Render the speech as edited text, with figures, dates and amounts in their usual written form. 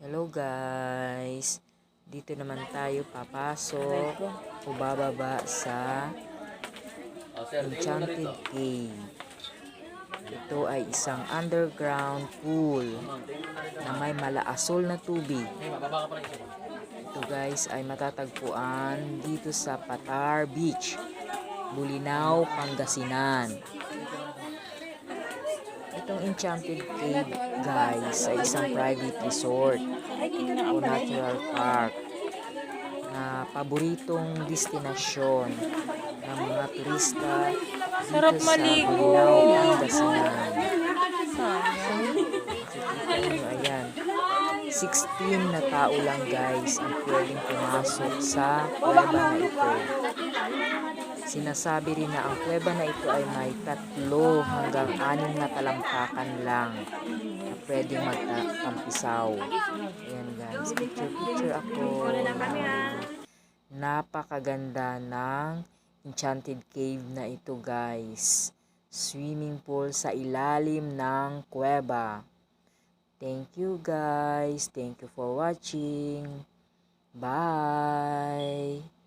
Hello guys, dito naman tayo papasok o bababa sa Enchanted Cave. Ito ay isang underground pool na may malaasol na tubig. Ito guys ay matatagpuan dito sa Patar Beach, Bulinaw, Pangasinan. Itong Enchanted Cave guys ay isang private resort o natural park na paboritong destinasyon ng mga turista dito sa Bulinaw, Pangasinan. Makikita nyo, ayan, 16 na tao lang guys ang pwedeng pumasok sa kuweba na ito. Sinasabi rin na ang kuweba na ito ay may 3 hanggang 6 na talampakan lang na pwedeng magtampisaw. Ayan guys, picture ako. Napakaganda ng Enchanted Cave na ito guys. Swimming pool sa ilalim ng kuweba. Thank you guys. Thank you for watching. Bye.